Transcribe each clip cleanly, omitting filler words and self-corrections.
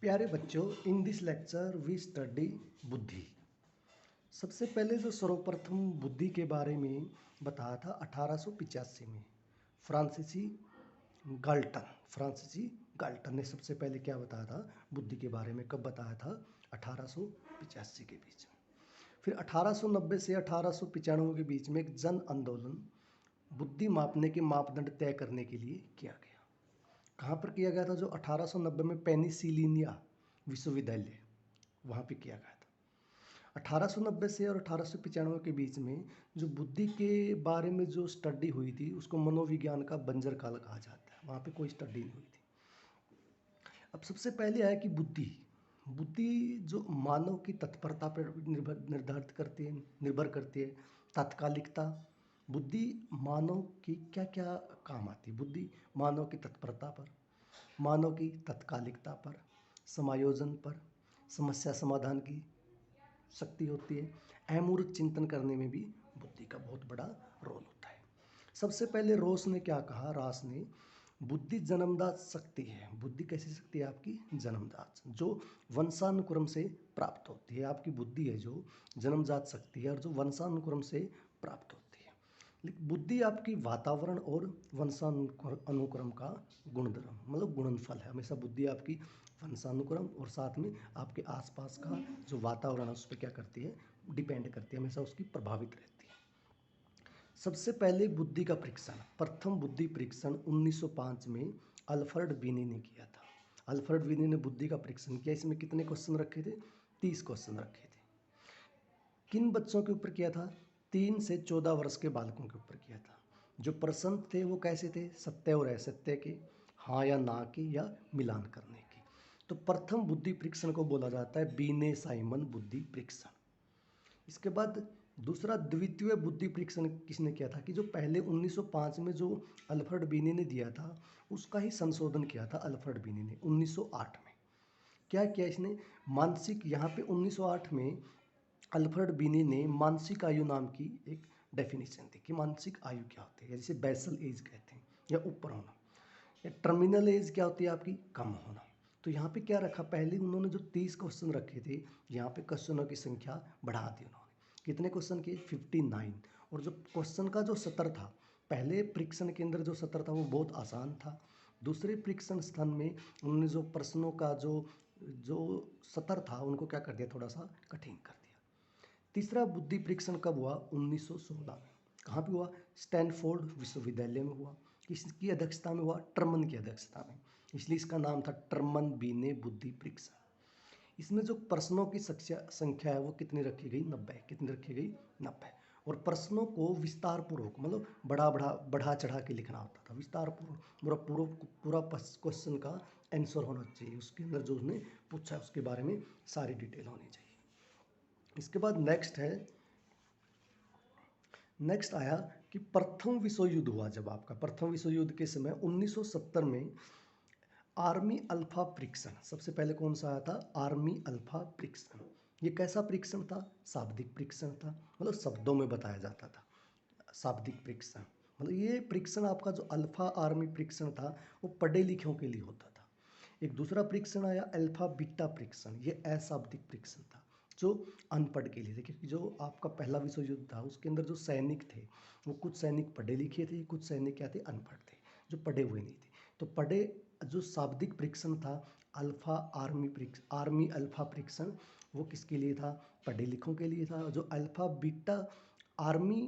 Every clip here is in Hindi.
प्यारे बच्चों, in this lecture we study buddhi. सबसे पहले जो सर्वप्रथम बुद्धि के बारे में बताया था 1885 में फ्रांसीसी गाल्टन ने सबसे पहले क्या बताया था बुद्धि के बारे में। कब बताया था? 1885 के बीच में। फिर 1890 से 1895 के बीच में एक जन आंदोलन बुद्धि मापने के मापदंड तय करने के लिए किया गया। कहाँ पर किया गया था? जो 1890 में पेनिसिलिनिया विश्वविद्यालय, वहाँ पे किया गया था। 1890 से और 1895 के बीच में जो बुद्धि के बारे में जो स्टडी हुई थी उसको मनोविज्ञान का बंजर काल कहा जाता है। वहाँ पे कोई स्टडी नहीं हुई थी। अब सबसे पहले आया कि बुद्धि जो मानव की तत्परता पर निर्भर करती है। तात्कालिकता। बुद्धि मानव की क्या क्या काम आती है? बुद्धि मानव की तत्परता पर, मानव की तात्कालिकता पर, समायोजन पर, समस्या समाधान की शक्ति होती है। अमूर्त चिंतन करने में भी बुद्धि का बहुत बड़ा रोल होता है। सबसे पहले रास ने बुद्धि जन्मजात शक्ति है। बुद्धि कैसी शक्ति है? आपकी जन्मजात, जो वंशानुक्रम से प्राप्त होती है। आपकी बुद्धि है जो जन्मजात शक्ति है और जो वंशानुक्रम से प्राप्त होती है। लेकिन बुद्धि आपकी वातावरण और वंशानुक्रम का गुणधर्म मतलब गुणनफल है। हमेशा बुद्धि आपकी वंशानुक्रम और साथ में आपके आसपास का जो वातावरण है उस पर क्या करती है? डिपेंड करती है, हमेशा उसकी प्रभावित रहती है। सबसे पहले बुद्धि का परीक्षण, प्रथम बुद्धि परीक्षण 1905 में अल्फ्रेड बीनी ने किया था। अल्फ्रेड बीनी ने बुद्धि का परीक्षण किया। इसमें कितने क्वेश्चन रखे थे? 30 क्वेश्चन रखे थे। किन बच्चों के ऊपर किया था? 3 से 14 वर्ष के बालकों के ऊपर किया था। जो प्रश्न थे वो कैसे थे? सत्य और असत्य के, हाँ या ना के, या मिलान करने के। तो प्रथम बुद्धि परीक्षण को बोला जाता है बीने साइमन बुद्धि परीक्षण। इसके बाद दूसरा द्वितीय बुद्धि परीक्षण किसने किया था? कि जो पहले 1905 में जो अल्फ्रेड बीनी ने दिया था उसका ही संशोधन किया था अल्फ्रेड बीनी ने 1908 में। क्या किया इसने? मानसिक, यहाँ पे 1908 में अल्फ्रेड बीनी ने मानसिक आयु नाम की एक डेफिनेशन दी कि मानसिक आयु क्या होती है। जैसे बेसल एज कहते हैं, या ऊपर होना, या टर्मिनल एज क्या होती है? आपकी कम होना। तो यहाँ पे क्या रखा? पहले उन्होंने जो 30 क्वेश्चन रखे थे, यहाँ पे क्वेश्चनों की संख्या बढ़ा दी उन्होंने। कितने क्वेश्चन किए? 59। और जो क्वेश्चन का जो सत्र था, पहले परीक्षण के अंदर जो सत्र था वो बहुत आसान था। दूसरे परीक्षण स्थान में उन्होंने जो प्रश्नों का जो जो सत्र था उनको क्या कर दिया? थोड़ा सा कठिन कर दिया। तीसरा बुद्धि परीक्षण कब हुआ? 1916 में। कहाँ पे हुआ? स्टैनफोर्ड विश्वविद्यालय में हुआ। किसकी अध्यक्षता में हुआ? टर्मन की अध्यक्षता में। इसलिए इसका नाम था टर्मन बीने बुद्धि परीक्षण। इसमें जो प्रश्नों की संख्या है वो कितनी रखी गई? 90। कितनी रखी गई? 90। और प्रश्नों को विस्तार पूर्वक मतलब बढ़ा चढ़ा के लिखना होता था। विस्तार पूर्वक पूरा क्वेश्चन का आंसर होना चाहिए। उसके अंदर जो उसने पूछा है उसके बारे में सारी डिटेल होनी चाहिए। इसके बाद नेक्स्ट आया कि प्रथम विश्व युद्ध हुआ। जब आपका प्रथम विश्व युद्ध के समय 1970 में आर्मी अल्फा परीक्षण, सबसे पहले कौन सा आया था? आर्मी अल्फा परीक्षण। ये कैसा परीक्षण था? शाब्दिक परीक्षण था, मतलब शब्दों में बताया जाता था। शाब्दिक परीक्षण मतलब ये परीक्षण आपका जो अल्फा आर्मी परीक्षण था वो पढ़े लिखों के लिए होता था। एक दूसरा परीक्षण आया अल्फा बीटा परीक्षण। ये अशाब्दिक परीक्षण था जो अनपढ़ के लिए थे, क्योंकि जो आपका पहला विश्व युद्ध था उसके अंदर जो सैनिक थे वो कुछ सैनिक पढ़े लिखे थे, कुछ सैनिक क्या थे? अनपढ़ थे, जो पढ़े हुए नहीं थे। तो जो शाब्दिक परीक्षण था आर्मी अल्फा परीक्षण, वो किसके लिए था? पढ़े लिखों के लिए था। जो अल्फा बीटा आर्मी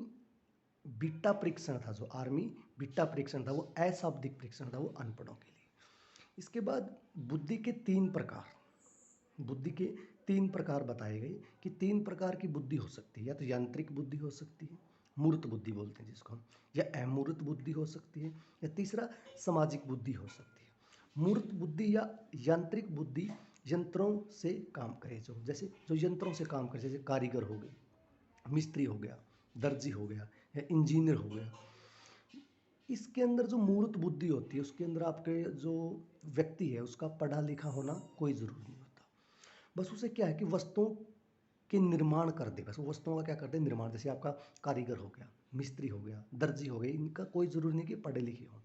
बीटा परीक्षण था, जो आर्मी बीटा परीक्षण था वो अशाब्दिक परीक्षण था, वो अनपढ़ों के लिए। इसके बाद बुद्धि के तीन प्रकार बताए गए कि 3 प्रकार की बुद्धि हो सकती है। या तो यांत्रिक बुद्धि हो सकती है, मूर्त बुद्धि बोलते हैं जिसको हम, या अमूर्त बुद्धि हो सकती है, या तीसरा सामाजिक बुद्धि हो सकती है। मूर्त बुद्धि या यांत्रिक बुद्धि यंत्रों से काम करे, जो यंत्रों से काम करे, जैसे कारीगर हो गए, मिस्त्री हो गया, दर्जी हो गया, या इंजीनियर हो गया। इसके अंदर जो मूर्त बुद्धि होती है उसके अंदर आपके जो व्यक्ति है उसका पढ़ा लिखा होना कोई ज़रूरी नहीं होता। बस उसे क्या है कि वस्तुओं के निर्माण कर दे, बस वो वस्तुओं का क्या कर दे? निर्माण। जैसे आपका कारीगर हो गया, मिस्त्री हो गया, दर्जी हो गए, इनका कोई ज़रूरी नहीं कि पढ़े लिखे हो।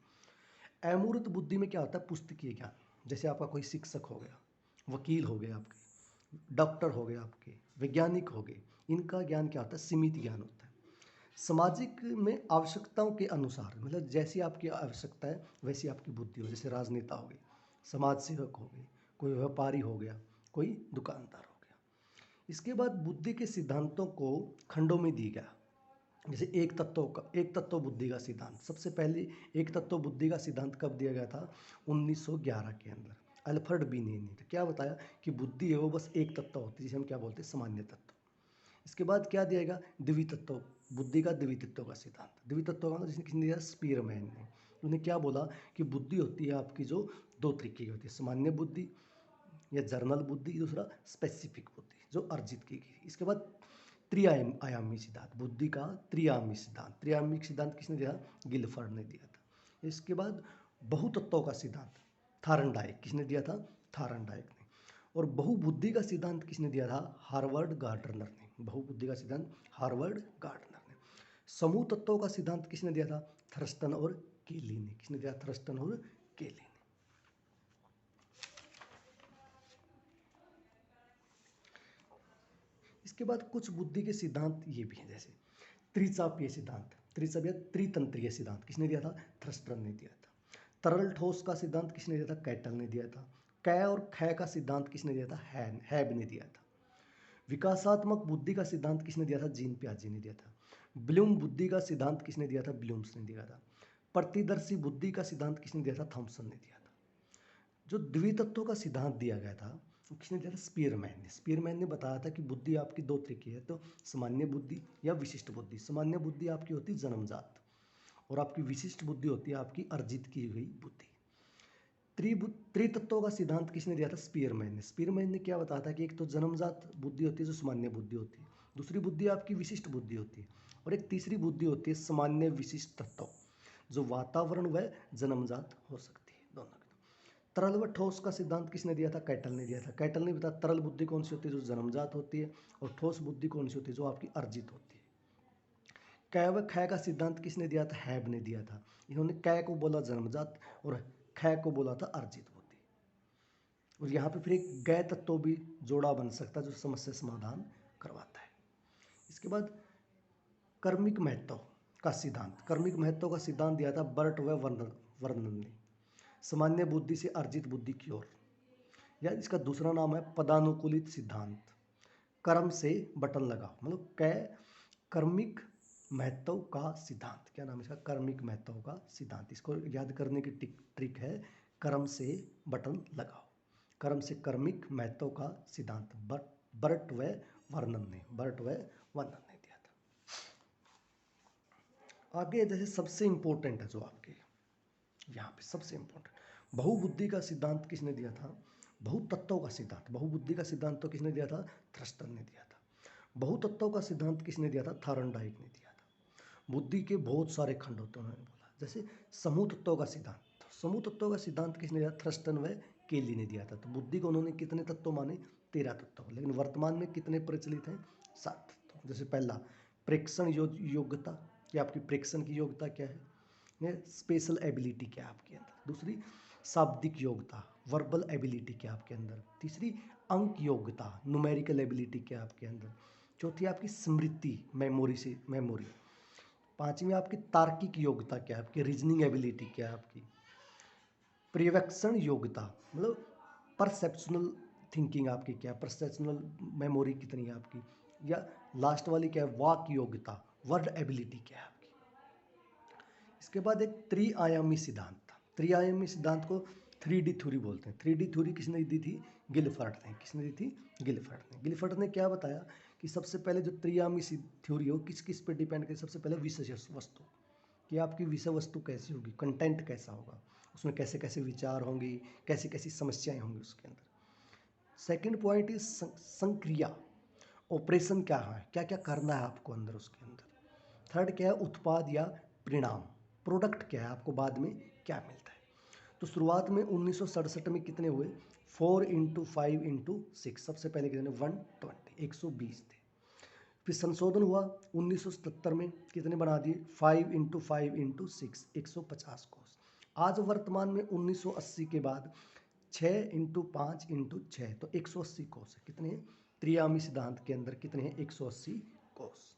अमूर्त बुद्धि में क्या होता है? पुस्तकीय ज्ञान। जैसे आपका कोई शिक्षक हो गया, वकील हो गए आपके, डॉक्टर हो गए आपके, वैज्ञानिक हो गए। इनका ज्ञान क्या होता है? सीमित ज्ञान होता है। सामाजिक में आवश्यकताओं के अनुसार, मतलब जैसी आपकी आवश्यकता है वैसी आपकी बुद्धि हो। जैसे राजनेता हो गए, समाज सेवक हो गए, कोई व्यापारी हो गया, कोई दुकानदार हो गया। इसके बाद बुद्धि के सिद्धांतों को खंडों में दी गया। जैसे एक तत्व बुद्धि का सिद्धांत, सबसे पहले एक तत्व बुद्धि का सिद्धांत कब दिया गया था? 1911 के अंदर अल्फ्रेड बिने ने। तो क्या बताया कि बुद्धि है वो बस एक तत्व होती है, जिसे हम क्या बोलते हैं? सामान्य तत्व। इसके बाद क्या दिएगा? द्वितत्व, बुद्धि का द्वितत्व का सिद्धांत। द्वितत्व का जिसने किसने दिया? स्पीयरमैन ने। उन्हें क्या बोला कि बुद्धि होती है आपकी जो दो तरीके की होती है, सामान्य बुद्धि या जर्नल बुद्धि, दूसरा स्पेसिफिक बुद्धि जो अर्जित की गई। इसके बाद त्रिआयामी सिद्धांत, बुद्धि का त्रिआयामी सिद्धांत। त्रिआयामी सिद्धांत किसने दिया? गिलफर्ड ने दिया था। इसके बाद बहुतत्वों का सिद्धांत थारनडाइक, किसने दिया था? थारनडाइक ने। और बहुबुद्धि का सिद्धांत किसने दिया था? हार्वर्ड गार्डनर ने। बहुबुद्धि का सिद्धांत हार्वर्ड गार्डनर ने। समूह तत्वों का सिद्धांत किसने दिया था? थर्स्टन और केली ने। किसने दिया? थर्स्टन और केली ने। इसके बाद कुछ बुद्धि के सिद्धांत ये भी हैं, जैसे त्रिचापीय सिद्धांत, त्रिचाप या त्रितंत्रीय सिद्धांत किसने दिया था? थ्रस्टन ने दिया था। तरल ठोस का सिद्धांत किसने दिया था? कैटल ने दिया था। कै और खै का सिद्धांत किसने दिया था? हैब ने दिया था। विकासात्मक बुद्धि का सिद्धांत किसने दिया था? जीन पियाजे ने दिया था। ब्लूम बुद्धि का सिद्धांत किसने दिया था? ब्लूम्स ने दिया था। प्रतिदर्शी बुद्धि का सिद्धांत किसने दिया था? थॉमसन ने दिया था। जो द्वितत्व का सिद्धांत दिया गया था वो किसने दिया था? स्पीयरमैन ने। स्पीयरमैन ने बताया था कि बुद्धि आपकी दो तरीके है, तो सामान्य बुद्धि या विशिष्ट बुद्धि। सामान्य बुद्धि आपकी होती है जन्मजात, और आपकी विशिष्ट बुद्धि होती है आपकी अर्जित की हुई बुद्धि। त्रितत्वों का सिद्धांत किसने दिया था? स्पीयरमैन ने। स्पीयरमैन ने क्या बताया था कि एक तो जन्मजात बुद्धि होती है जो सामान्य बुद्धि होती है, दूसरी बुद्धि आपकी विशिष्ट बुद्धि होती है, और एक तीसरी बुद्धि होती है सामान्य विशिष्ट तत्व, जो वातावरण व जन्मजात हो सकती है, दोनों। तरल व ठोस का सिद्धांत किसने दिया था? कैटल ने दिया था। कैटल ने बताया तरल बुद्धि कौन सी होती है? जो जन्मजात होती है, और ठोस बुद्धि कौन सी होती है? जो आपकी अर्जित होती है। कै व खै का सिद्धांत किसने दिया था? हैब ने दिया था। इन्होंने कै को बोला जन्मजात और खै को बोला था अर्जित बुद्धि। और यहाँ पे फिर एक गै तत्व भी जोड़ा बन सकता है जो समस्या समाधान करवाता है। इसके बाद कर्मिक महत्व का सिद्धांत, कर्मिक महत्व का सिद्धांत दिया था बर्ट व वर्नन ने, सामान्य बुद्धि से अर्जित बुद्धि की ओर। या इसका दूसरा नाम है पदानुकूलित सिद्धांत। कर्म से बटन लगाओ, मतलब कै कर्मिक महत्व का सिद्धांत। क्या नाम है इसका? कर्मिक महत्व का सिद्धांत। इसको याद करने की ट्रिक है कर्म से बटन लगाओ। कर्म से कर्मिक महत्व का सिद्धांत बर्ट व वर्नन ने दिया था। आगे जैसे सबसे इंपॉर्टेंट है जो आपके यहाँ पे सबसे इंपॉर्टेंट, बहुबुद्धि का सिद्धांत किसने दिया था? बहुतत्वों का सिद्धांत। बहुबुद्धि का सिद्धांत तो किसने दिया था? थ्रस्टन ने दिया था। बहुतत्वों का सिद्धांत किसने दिया था? थारनडाइक ने दिया था। बुद्धि के बहुत सारे खंड होते हैं उन्होंने बोला। जैसे समूह तत्वों का सिद्धांत, समूह तत्वों का सिद्धांत किसने दिया? थ्रस्टन व केली ने दिया था। तो बुद्धि को उन्होंने कितने तत्व माने? 13 तत्व। लेकिन वर्तमान में कितने प्रचलित हैं? 7 तत्व। जैसे पहला प्रेक्षण योग्यता, कि आपकी प्रेक्षण की योग्यता क्या है, स्पेशल एबिलिटी क्या है आपके अंदर। दूसरी शाब्दिक योग्यता, वर्बल एबिलिटी क्या है आपके अंदर। तीसरी अंक योग्यता, न्यूमेरिकल एबिलिटी क्या है आपके अंदर। चौथी आपकी स्मृति, मेमोरी। पांचवी आपकी तार्किक योग्यता क्या है आपकी, रीजनिंग एबिलिटी क्या है आपकी। पर्यवेक्षण योग्यता, मतलब परसेप्शनल थिंकिंग आपकी क्या है, परसेप्शनल मेमोरी कितनी है आपकी। या लास्ट वाली क्या है? वाक योग्यता, वर्ड एबिलिटी क्या है आपकी। इसके बाद एक त्रिआयामी सिद्धांत था। त्रिआयामी सिद्धांत को 3D थ्योरी बोलते हैं। 3D थ्योरी किसने दी थी? गिलफर्ड ने। किसने दी थी? गिलफर्ड ने। गिलफर्ड ने क्या बताया कि सबसे पहले जो त्रिआयामी थ्योरी हो किस किस पे डिपेंड करे? सबसे पहले विषय वस्तु, कि आपकी विषय वस्तु कैसी होगी, कंटेंट कैसा होगा, उसमें कैसे कैसे विचार होंगी, कैसी कैसी समस्याएं होंगी उसके अंदर। सेकंड पॉइंट इज संक्रिया, ऑपरेशन क्या है, क्या क्या करना है आपको अंदर उसके अंदर। थर्ड क्या है? उत्पाद या परिणाम, प्रोडक्ट क्या है, आपको बाद में क्या मिलता है। तो शुरुआत में 1967 में कितने हुए? 4 × 5 × 6, सबसे पहले कितने? 120, 120 थे। फिर संशोधन हुआ 1977 में, कितने बना दिए? 5 × 5 × 6, 150 कोस। आज वर्तमान में 1980 के बाद 6 इंटू 5 इंटू 6 तो 180 कोस है। कितने हैं? त्रियामी सिद्धांत के अंदर कितने हैं? 180 कोस।